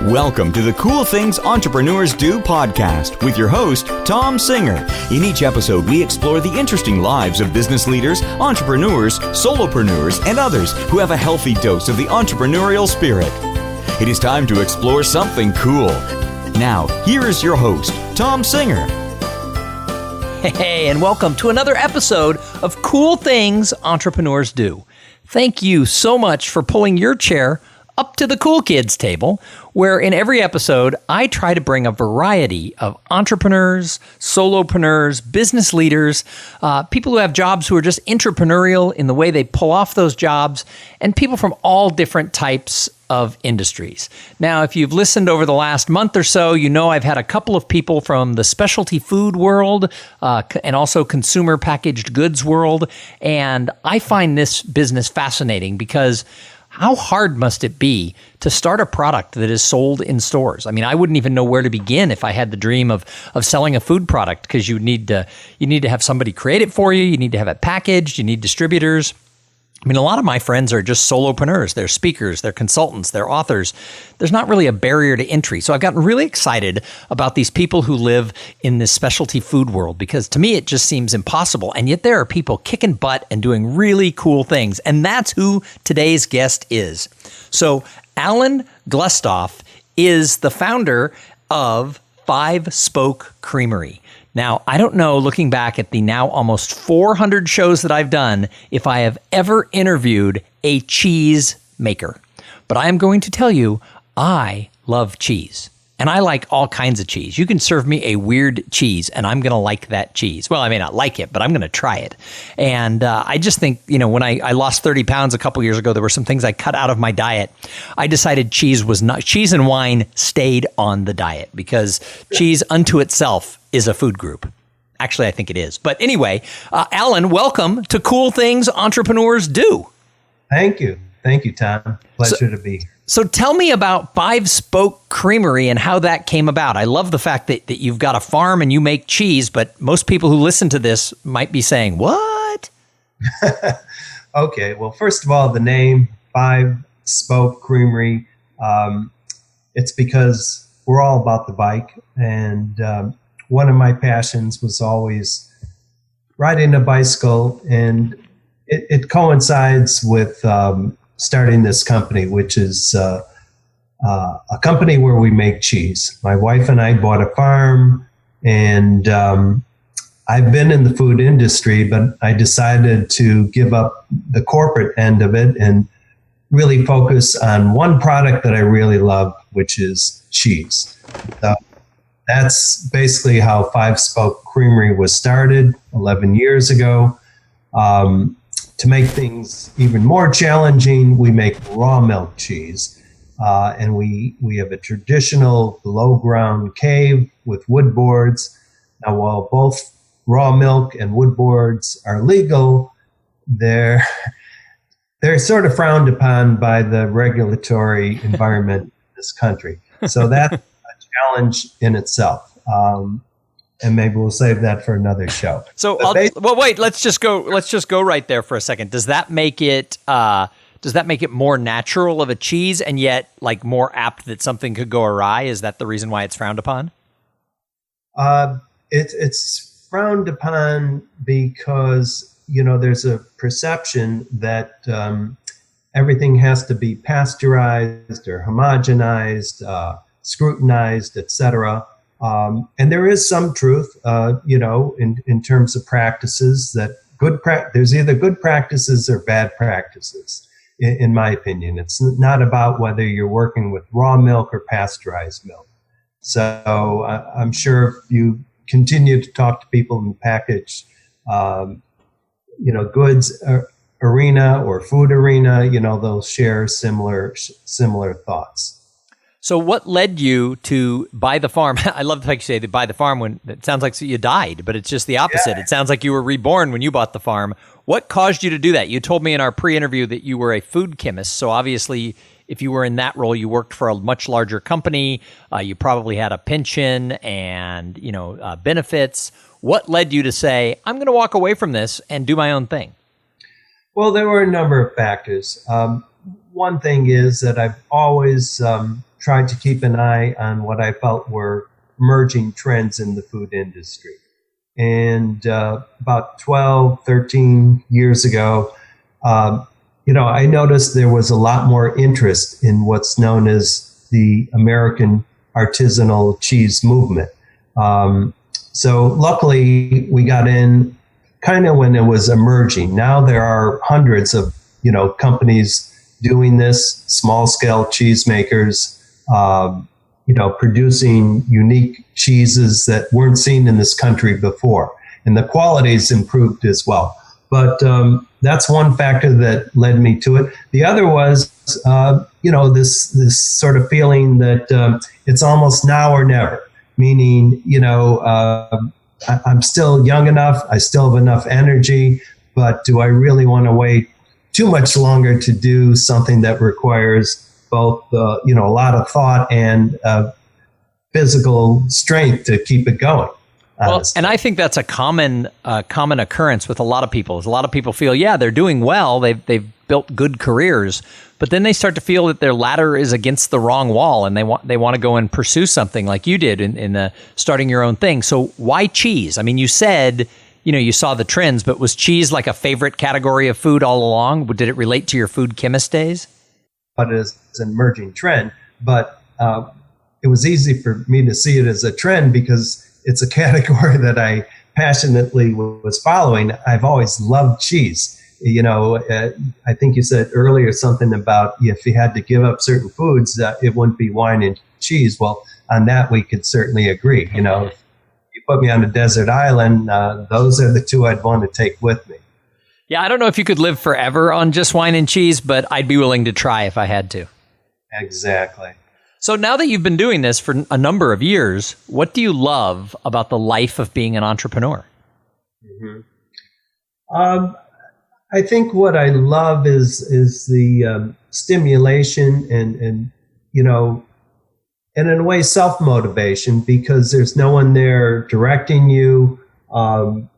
Welcome to the Cool Things Entrepreneurs Do podcast with your host, Tom Singer. In each episode, we explore the interesting lives of business leaders, entrepreneurs, solopreneurs, and others who have a healthy dose of the entrepreneurial spirit. It is time to explore something cool. Now, here is your host, Tom Singer. Hey, and welcome to another episode of Cool Things Entrepreneurs Do. Thank you so much for pulling your chair up to the cool kids table, where in every episode, I try to bring a variety of entrepreneurs, solopreneurs, business leaders, people who have jobs who are just entrepreneurial in the way they pull off those jobs, and people from all different types of industries. Now, if you've listened over the last month or so, you know I've had a couple of people from the specialty food world and also consumer packaged goods world, and I find this business fascinating because how hard must it be to start a product that is sold in stores? I mean, I wouldn't even know where to begin if I had the dream of selling a food product, because you need to have somebody create it for you. You need to have it packaged. You need distributors. I mean, a lot of my friends are just solopreneurs. They're speakers, they're consultants, they're authors. There's not really a barrier to entry. So I've gotten really excited about these people who live in this specialty food world, because to me, it just seems impossible. And yet there are people kicking butt and doing really cool things. And that's who today's guest is. So Alan Glustoff is the founder of Spoke Creamery. Now, I don't know, looking back at the now almost 400 shows that I've done, if I have ever interviewed a cheese maker. But I am going to tell you, I love cheese. And I like all kinds of cheese. You can serve me a weird cheese, and I'm going to like that cheese. Well, I may not like it, but I'm going to try it. And I just think, when I lost 30 pounds a couple years ago, there were some things I cut out of my diet. I decided cheese and wine stayed on the diet, because cheese unto itself is a food group. Actually, I think it is. But anyway, Alan, welcome to Cool Things Entrepreneurs Do. Thank you. Thank you, Tom. Pleasure to be here. So tell me about Spoke Creamery and how that came about. I love the fact that you've got a farm and you make cheese, but most people who listen to this might be saying, what? Okay, well, first of all, the name Spoke Creamery, it's because we're all about the bike. And one of my passions was always riding a bicycle, and it coincides with starting this company, which is a company where we make cheese. My wife and I bought a farm, and I've been in the food industry, but I decided to give up the corporate end of it and really focus on one product that I really love, which is cheese. So that's basically how Spoke Creamery was started 11 years ago. To make things even more challenging, we make raw milk cheese. And we have a traditional below-ground cave with wood boards. Now, while both raw milk and wood boards are legal, they're sort of frowned upon by the regulatory environment in this country. So that's a challenge in itself. And maybe we'll save that for another show. So, wait. Let's just go right there for a second. Does that make it more natural of a cheese, and yet like more apt that something could go awry? Is that the reason why it's frowned upon? It's frowned upon because there's a perception that everything has to be pasteurized or homogenized, scrutinized, etc. And there is some truth, in terms of practices, that there's either good practices or bad practices, in my opinion. It's not about whether you're working with raw milk or pasteurized milk. So I'm sure if you continue to talk to people in the packaged, goods arena or food arena, they'll share similar thoughts. So what led you to buy the farm? I love the fact you say to buy the farm when it sounds like you died, but it's just the opposite. Yeah. It sounds like you were reborn when you bought the farm. What caused you to do that? You told me in our pre-interview that you were a food chemist. So obviously, if you were in that role, you worked for a much larger company. You probably had a pension and benefits. What led you to say, I'm going to walk away from this and do my own thing? Well, there were a number of factors. One thing is that I've always tried to keep an eye on what I felt were emerging trends in the food industry. And about 12, 13 years ago, I noticed there was a lot more interest in what's known as the American artisanal cheese movement. So luckily, we got in kind of when it was emerging. Now there are hundreds of, companies doing this, small-scale cheesemakers, producing unique cheeses that weren't seen in this country before. And the quality's improved as well. But that's one factor that led me to it. The other was, this sort of feeling that it's almost now or never, meaning, I'm still young enough, I still have enough energy, but do I really want to wait too much longer to do something that requires both, a lot of thought and physical strength to keep it going? Well, and I think that's a common occurrence with a lot of people. A lot of people feel, they're doing well, they've built good careers, but then they start to feel that their ladder is against the wrong wall, and they want to go and pursue something like you did in starting your own thing. So why cheese? I mean, you said you saw the trends, but was cheese like a favorite category of food all along? Did it relate to your food chemist days? But it's an emerging trend, but it was easy for me to see it as a trend because it's a category that I passionately was following. I've always loved cheese. I think you said earlier something about if you had to give up certain foods, it wouldn't be wine and cheese. Well, on that, we could certainly agree. If you put me on a desert island, those are the two I'd want to take with me. Yeah, I don't know if you could live forever on just wine and cheese, but I'd be willing to try if I had to. Exactly. So now that you've been doing this for a number of years, what do you love about the life of being an entrepreneur? Mm-hmm. I think what I love is the stimulation and in a way self-motivation, because there's no one there directing you. On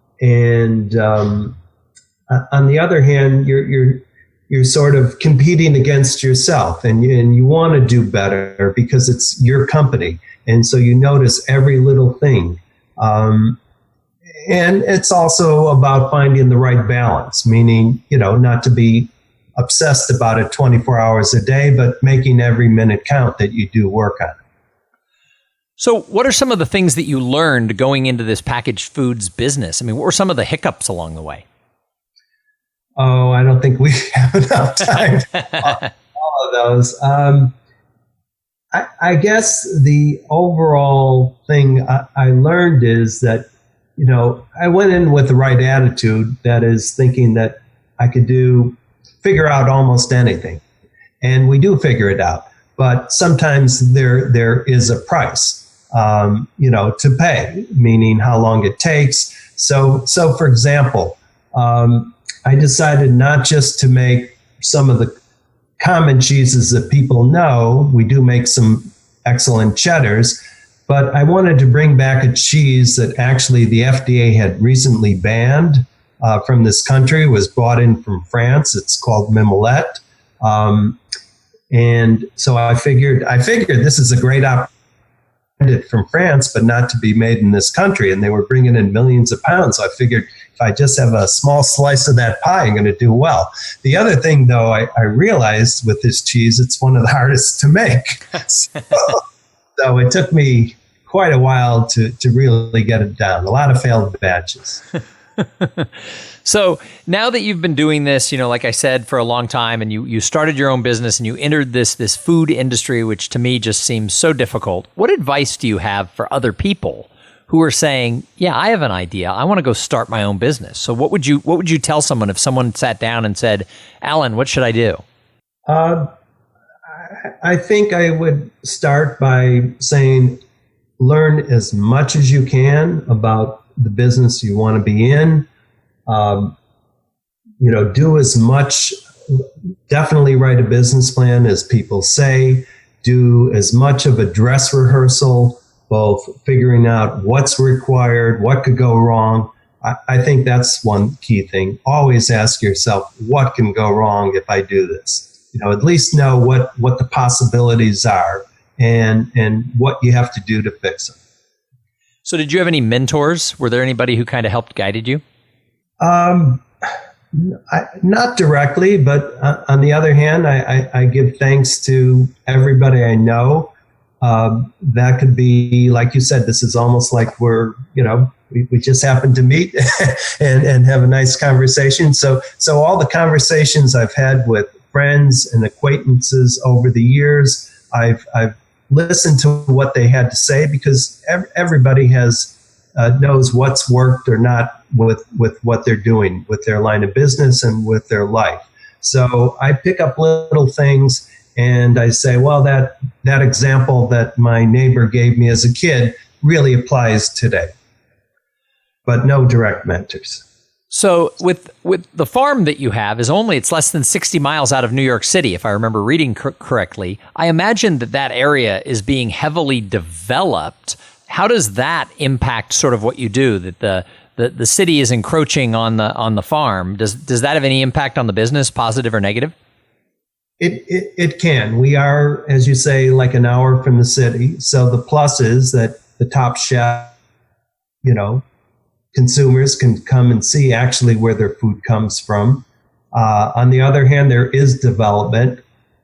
the other hand, you're sort of competing against yourself, and you want to do better because it's your company. And so you notice every little thing. And it's also about finding the right balance, meaning, not to be obsessed about it 24 hours a day, but making every minute count that you do work on it. So what are some of the things that you learned going into this packaged foods business? I mean, what were some of the hiccups along the way? Oh, I don't think we have enough time for all of those. I guess the overall thing I learned is that, I went in with the right attitude, that is thinking that I could figure out almost anything. And we do figure it out. But sometimes there is a price, to pay, meaning how long it takes. So for example, I decided not just to make some of the common cheeses that people know. We do make some excellent cheddars, but I wanted to bring back a cheese that actually the FDA had recently banned from this country. It was brought in from France. It's called Mimolette. And so I figured this is a great opportunity from France, but not to be made in this country. And they were bringing in millions of pounds. So I figured if I just have a small slice of that pie, I'm going to do well. The other thing, though, I realized with this cheese, it's one of the hardest to make. So it took me quite a while to really get it down. A lot of failed batches. So now that you've been doing this, like I said, for a long time, and you started your own business and you entered this food industry, which to me just seems so difficult. What advice do you have for other people who are saying, I have an idea, I want to go start my own business? So what would you tell someone if someone sat down and said, Alan, what should I do? I think I would start by saying, learn as much as you can about the business you want to be in. Do as much, definitely write a business plan, as people say. Do as much of a dress rehearsal, both figuring out what's required, what could go wrong. I think that's one key thing. Always ask yourself, what can go wrong if I do this? At least know what the possibilities are, and what you have to do to fix them. So did you have any mentors? Were there anybody who kind of helped guided you? Not directly, but on the other hand, I give thanks to everybody I know. That could be, like you said, this is almost like we just happened to meet and have a nice conversation. So all the conversations I've had with friends and acquaintances over the years, I've listened to what they had to say, because everybody knows what's worked or not with what they're doing with their line of business and with their life. So I pick up little things and I say, well, that example that my neighbor gave me as a kid really applies today. But no direct mentors. So with the farm that you have it's less than 60 miles out of New York City, if I remember reading correctly. I imagine that area is being heavily developed. How does that impact sort of what you do? That the city is encroaching on the farm. Does that have any impact on the business, positive or negative? It can. We are, as you say, like an hour from the city. So the plus is that the Top Chef, consumers can come and see actually where their food comes from. On the other hand, there is development,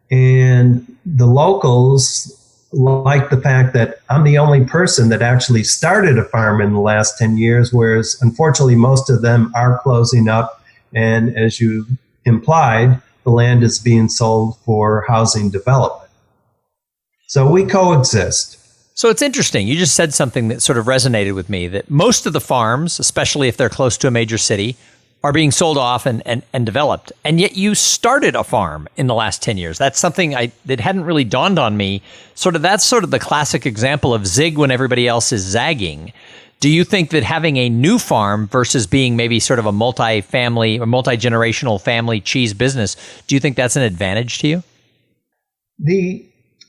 and the locals like the fact that I'm the only person that actually started a farm in the last 10 years, whereas unfortunately most of them are closing up. And as you implied, the land is being sold for housing development. So we coexist. So it's interesting. You just said something that sort of resonated with me, that most of the farms, especially if they're close to a major city, are being sold off and developed. And yet you started a farm in the last 10 years. That's something that hadn't really dawned on me. That's sort of the classic example of zig when everybody else is zagging. Do you think that having a new farm versus being maybe sort of a multi-family or multi-generational family cheese business, do you think that's an advantage to you?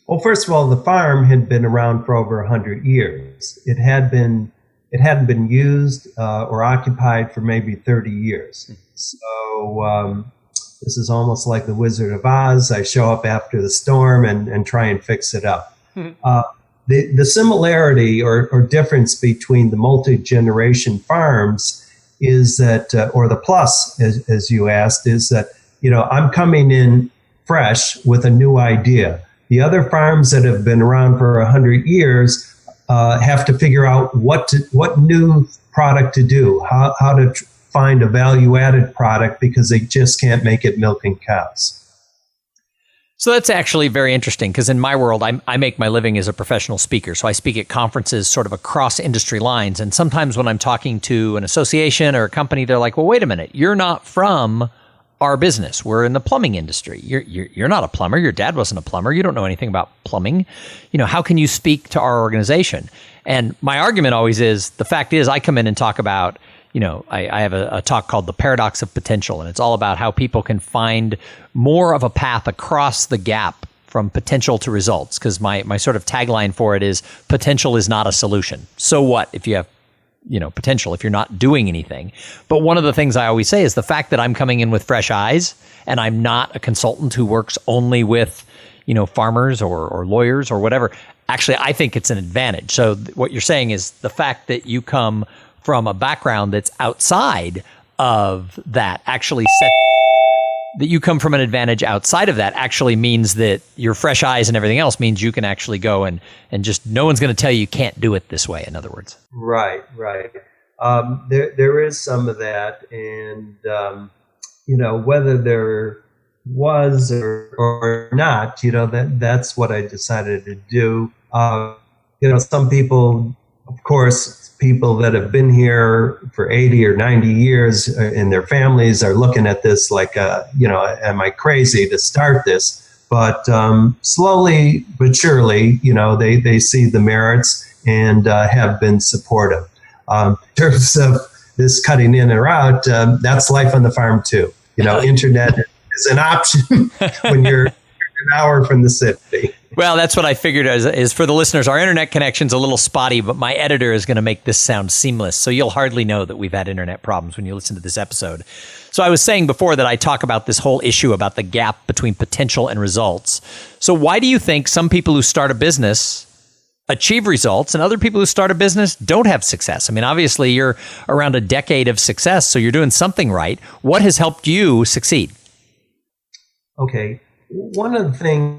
Well, first of all, the farm had been around for over 100 years. It hadn't been used or occupied for maybe 30 years. So this is almost like the Wizard of Oz. I show up after the storm and try and fix it up. The similarity or difference between the multi-generation farms is that, or the plus, as you asked, is that, I'm coming in fresh with a new idea. The other farms that have been around for 100 years have to figure out what new product to do, how to find a value-added product, because they just can't make it milking cows. So that's actually very interesting, because in my world, I make my living as a professional speaker. So I speak at conferences sort of across industry lines. And sometimes when I'm talking to an association or a company, they're like, well, wait a minute, you're not from our business. We're in the plumbing industry. You're not a plumber. Your dad wasn't a plumber. You don't know anything about plumbing. How can you speak to our organization? And my argument always is, the fact is, I come in and talk about, I have a talk called The Paradox of Potential, and it's all about how people can find more of a path across the gap from potential to results. Because my sort of tagline for it is, potential is not a solution. So what if you have potential if you're not doing anything? But one of the things I always say is the fact that I'm coming in with fresh eyes, and I'm not a consultant who works only with, farmers or lawyers or whatever. Actually, I think it's an advantage. So what you're saying is the fact that you come from a background that's outside of that that you come from an advantage outside of that actually means that your fresh eyes and everything else means you can actually go and just, no one's going to tell you can't do it this way, in other words. Right. There is some of that. And, whether there was or not, that's what I decided to do. Some people, of course, people that have been here for 80 or 90 years and their families are looking at this like, am I crazy to start this? But slowly but surely, they see the merits and have been supportive. In terms of this cutting in or out, that's life on the farm too. Internet is an option when you're an hour from the city. Well, that's what I figured is for the listeners. Our internet connection's a little spotty, but my editor is going to make this sound seamless. So you'll hardly know that we've had internet problems when you listen to this episode. So I was saying before that I talk about this whole issue about the gap between potential and results. So why do you think some people who start a business achieve results and other people who start a business don't have success? I mean, obviously you're around a decade of success, so you're doing something right. What has helped you succeed? Okay. One of the things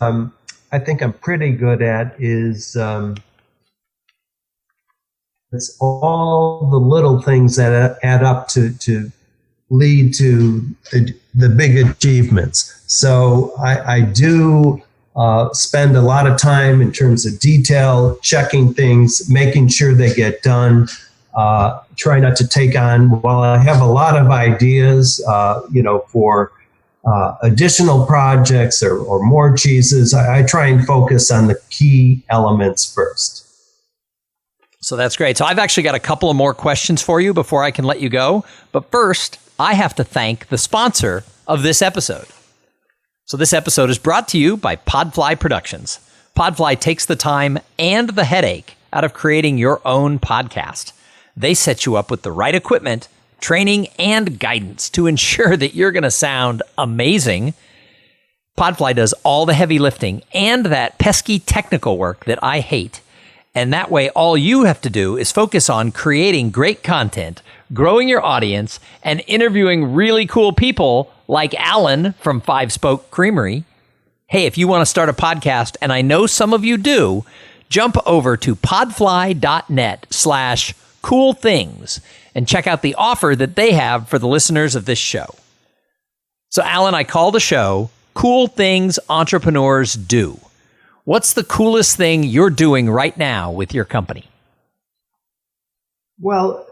I think I'm pretty good at is it's all the little things that add up to lead to the big achievements. So I do spend a lot of time in terms of detail, checking things, making sure they get done. Try not to take on, while I have a lot of ideas, for additional projects or more cheeses, I try and focus on the key elements first. So that's great. So I've actually got a couple of more questions for you before I can let you go. But first, I have to thank the sponsor of this episode. So this episode is brought to you by Podfly Productions. Podfly takes the time and the headache out of creating your own podcast. They set you up with the right equipment, training, and guidance to ensure that you're going to sound amazing. Podfly does all the heavy lifting and that pesky technical work that I hate. And that way, all you have to do is focus on creating great content, growing your audience, and interviewing really cool people like Alan from Spoke Creamery. Hey, if you want to start a podcast, and I know some of you do, jump over to podfly.net/cool things and check out the offer that they have for the listeners of this show. So, Alan, I call the show Cool Things Entrepreneurs Do. What's the coolest thing you're doing right now with your company? Well,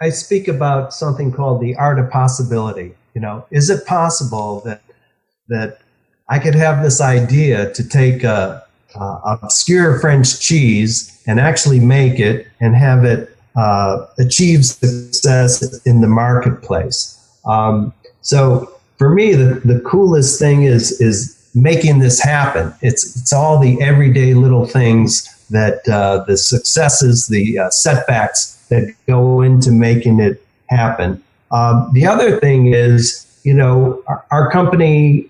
I speak about something called the art of possibility. Is it possible that I could have this idea to take a obscure French cheese and actually make it and have it achieve success in the marketplace? So for me, the coolest thing is making this happen. It's all the everyday little things that the successes, the setbacks that go into making it happen. The other thing is, our company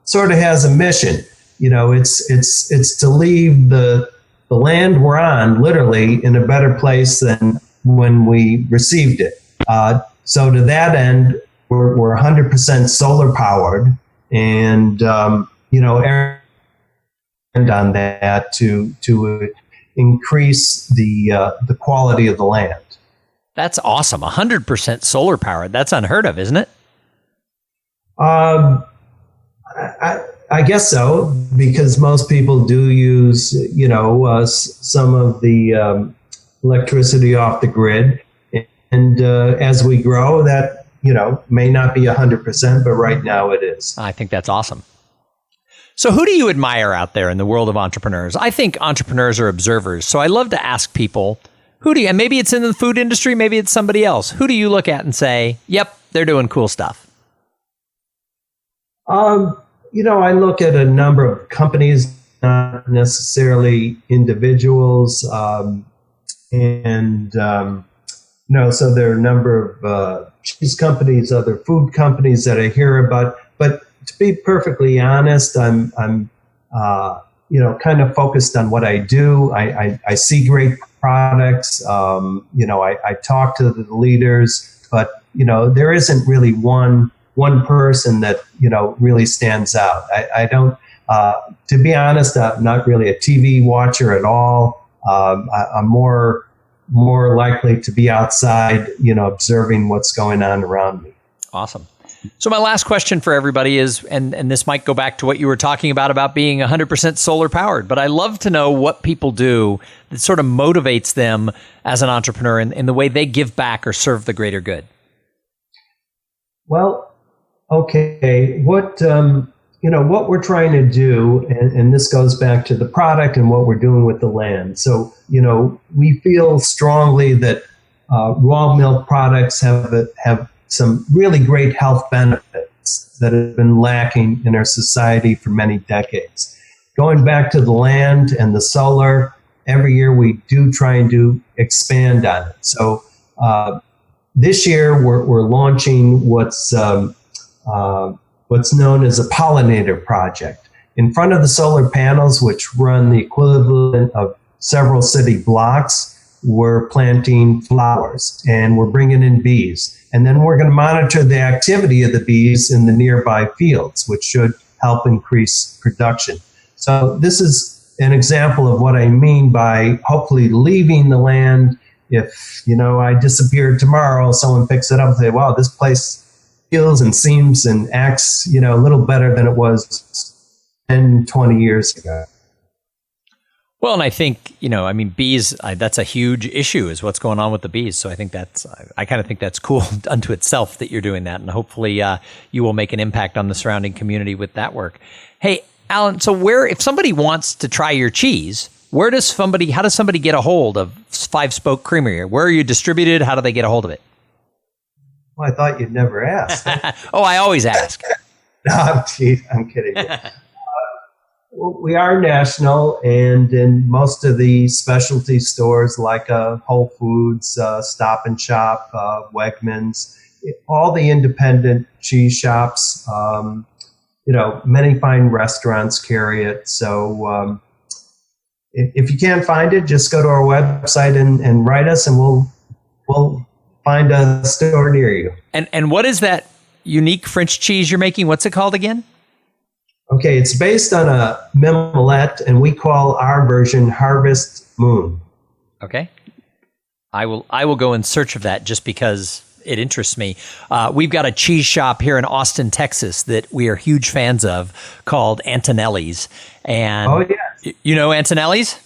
sort of has a mission. It's to leave the land we're on literally in a better place than when we received it. So to that end, we're 100% solar powered, and and on that to increase the quality of the land. That's awesome. 100% solar powered. That's unheard of, isn't it? I guess so, because most people do use, some of the electricity off the grid. And as we grow, that, may not be 100%, but right now it is. I think that's awesome. So who do you admire out there in the world of entrepreneurs? I think entrepreneurs are observers. So I love to ask people, and maybe it's in the food industry, maybe it's somebody else. Who do you look at and say, yep, they're doing cool stuff? I look at a number of companies, not necessarily individuals. So there are a number of cheese companies, other food companies that I hear about. But to be perfectly honest, I'm kind of focused on what I do. I see great products. I talk to the leaders, but there isn't really one person that really stands out. I don't. To be honest, I'm not really a TV watcher at all. I'm more likely to be outside, observing what's going on around me. Awesome. So my last question for everybody is, and this might go back to what you were talking about being 100% solar powered, but I love to know what people do that sort of motivates them as an entrepreneur in the way they give back or serve the greater good. Well, okay. What we're trying to do, and this goes back to the product and what we're doing with the land. So, we feel strongly that raw milk products have some really great health benefits that have been lacking in our society for many decades. Going back to the land and the solar, every year we do try and expand on it. So this year we're launching what's known as a pollinator project. In front of the solar panels, which run the equivalent of several city blocks, we're planting flowers and we're bringing in bees. And then we're going to monitor the activity of the bees in the nearby fields, which should help increase production. So this is an example of what I mean by hopefully leaving the land. If, I disappeared tomorrow, someone picks it up and say, wow, this place feels and seems and acts, a little better than it was 10, 20 years ago. Well, and I think, bees, that's a huge issue is what's going on with the bees. So I think I kind of think that's cool unto itself that you're doing that. And hopefully you will make an impact on the surrounding community with that work. Hey, Alan, so if somebody wants to try your cheese, how does somebody get a hold of Five Spoke Creamery? Where are you distributed? How do they get a hold of it? Well, I thought you'd never ask. Oh, I always ask. No, geez, I'm kidding. We are national, and in most of the specialty stores like Whole Foods, Stop and Shop, Wegmans, all the independent cheese shops, many fine restaurants carry it. So if you can't find it, just go to our website and write us, and we'll find a store near you. And what is that unique French cheese you're making? What's it called again? Okay, it's based on a mimolette, and we call our version Harvest Moon. Okay. I will go in search of that just because it interests me. We've got a cheese shop here in Austin, Texas that we are huge fans of called Antonelli's. And oh, yes. You know Antonelli's?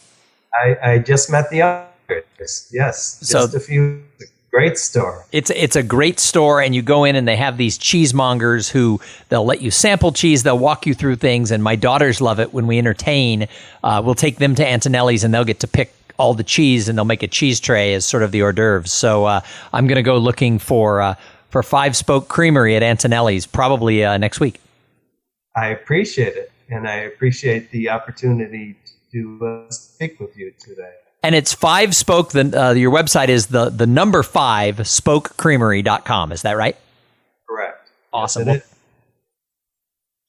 I just met the owners. Yes, just a few. Great store. It's a great store, and you go in and they have these cheesemongers who they'll let you sample cheese. They'll walk you through things, and my daughters love it when we entertain. We'll take them to Antonelli's, and they'll get to pick all the cheese, and they'll make a cheese tray as sort of the hors d'oeuvres. So I'm going to go looking for Five Spoke Creamery at Antonelli's probably next week. I appreciate it, and I appreciate the opportunity to speak with you today. And it's 5 Spoke. Your website is the number 5 spokecreamery.com. Is that right? Correct. Awesome. Yes,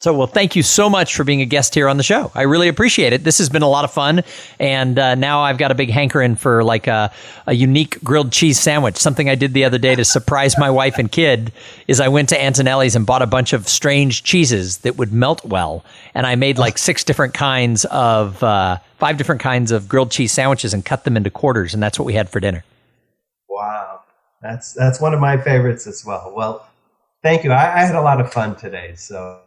Well, thank you so much for being a guest here on the show. I really appreciate it. This has been a lot of fun. And now I've got a big hankering for like a unique grilled cheese sandwich. Something I did the other day to surprise my wife and kid is I went to Antonelli's and bought a bunch of strange cheeses that would melt well. And I made like 5 different kinds of grilled cheese sandwiches and cut them into quarters. And that's what we had for dinner. Wow. That's one of my favorites as well. Well, thank you. I had a lot of fun today. So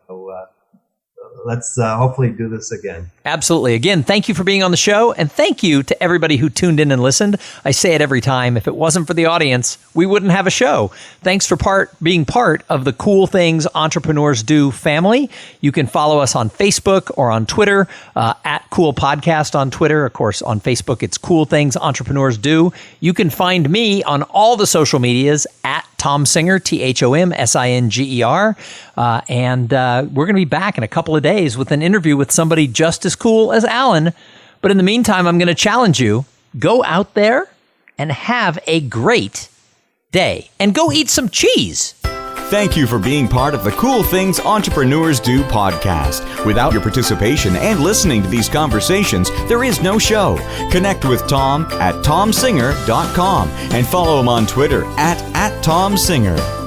let's hopefully do this again. Absolutely. Again, thank you for being on the show. And thank you to everybody who tuned in and listened. I say it every time. If it wasn't for the audience, we wouldn't have a show. Thanks for being part of the Cool Things Entrepreneurs Do family. You can follow us on Facebook or on Twitter, at Cool Podcast on Twitter. Of course, on Facebook, it's Cool Things Entrepreneurs Do. You can find me on all the social medias at Tom Singer, ThomSinger. And we're going to be back in a couple of days with an interview with somebody just as cool as Alan. But in the meantime, I'm going to challenge you. Go out there and have a great day. And go eat some cheese. Thank you for being part of the Cool Things Entrepreneurs Do podcast. Without your participation and listening to these conversations, there is no show. Connect with Tom at tomsinger.com and follow him on Twitter at TomSinger.